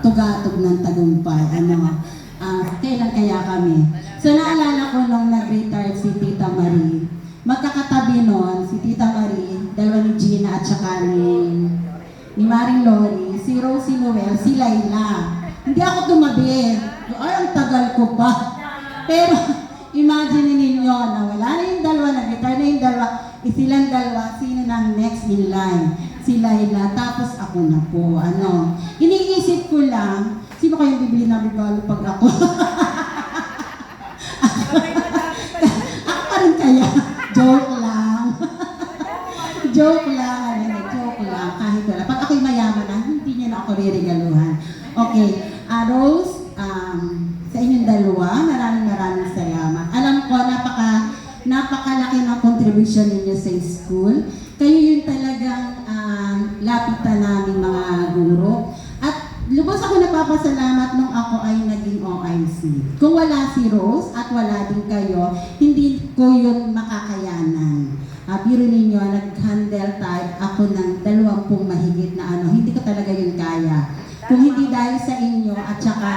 tugatog ng tagumpay. Kailan kaya kami? So naalala ko nung nag-retire si Tita Marie. Magkakatabi nun, si Tita Marie, dalawa ni Gina at saka ni Maring Lori, si Rose, si Noel, si Laila. Hindi ako tumabi. Ay, ang tagal ko pa. Pero, imagine ninyo na wala na yung dalawa, nag-retire na yung dalawa, silang dalawa, sino nang next in line? Si Laila, tapos ako na po. Iniisip ko lang, sino kayong bibili na regalo pag ako? Ako pa rin kaya. Joke lang. Joke lang. Kahit wala. Pag ako'y mayaman na, hindi niya na ako riregaluhan. Okay. Rose, sa inyong dalawa, maraming salamat. Alam ko, napakalaki ng contribution ninyo sa school. Kayo yung talagang lapitan namin mga guro. At lubos ako nagpapasalamat nung ako ay naging OIC. Kung wala si Rose at wala din kayo, hindi ko yun makakayanan. Biro ninyo, nag-handle tayo ako ng 20 mahigit na hindi ko talaga yun kaya. Kung hindi dahil sa inyo at saka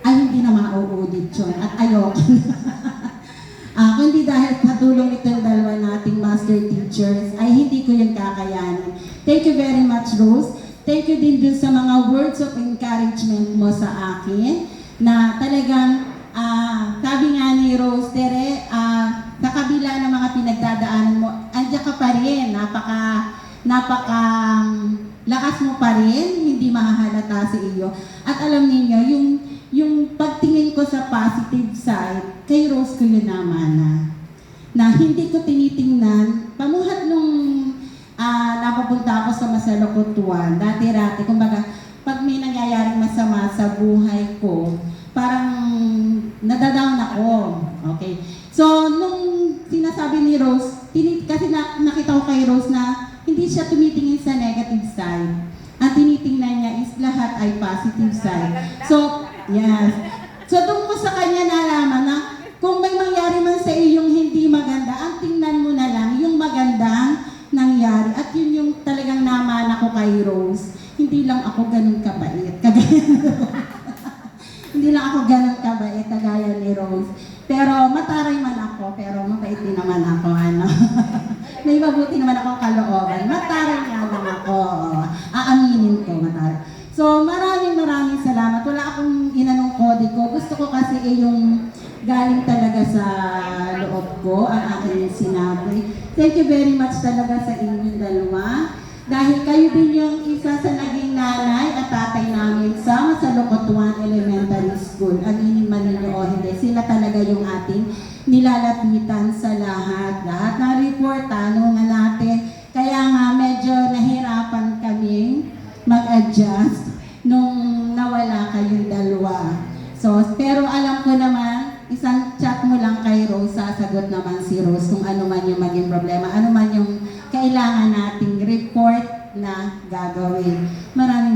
ay hindi na mauudit yun at ayoko. Kung hindi dahil patulong itong dalawa nating master teachers, ay hindi ko yun kakayanin. Thank you very much, Rose. Thank you din sa mga words of encouragement mo sa akin na talagang sabi nga ni Rose, Tere, sa kabila ng mga pinagdadaanan mo, andiyan ka pa rin, napaka lakas mo pa rin, hindi mahahalata sa iyo. At alam niyo yung pagtingin ko sa positive side, kay Rose ko yun naman na hindi ko tinitingnan, pamuhat nung napapunta ako sa Masalukutuan, dati-rati, kumbaga, pag may nangyayaring masama sa buhay ko, parang nadadown ako. Okay? So, nung sinasabi ni Rose, kasi nakita ko kay Rose na hindi siya tumitingin sa negative side. Ang tinitingnan niya is lahat ay positive side. So, yes. So, doon ko sa kanya nalaman na kung may mangyari man sa iyong hindi maganda, ang tingnan mo na lang yung magandang nangyari. At yun yung talagang namana ko kay Rose. Hindi lang ako ganun kabait. Hindi lang ako ganun kabait, kagaya ni Rose. Pero mataray man ako, pero mabait din naman ako. May mabuti naman ako kalooban. Mataray nga lang ako. Aaminin ko, mataray. So maraming salamat. Wala akong inanong kode ko. Gusto ko kasi yung galing talaga sa loob ko, ang aking sinabi. Thank you very much talaga sa inyong dalawa. Dahil kayo din yung isa sa naging nanay at tatay namin sa Masalukutuan Elementary School. Aminin man ninyo o hindi, sila talaga yung ating nilalapitan sa lahat. Lahat ng report, tanungan natin. Kaya nga medyo nahirapan kaming mag-adjust nung nawala kayong dalawa. So, pero alam ko naman, isang chat mo lang kay Rose, sasagot naman si Rose kung ano man yung maging problema, ano man yung kailangan nating report na gagawin. Maraming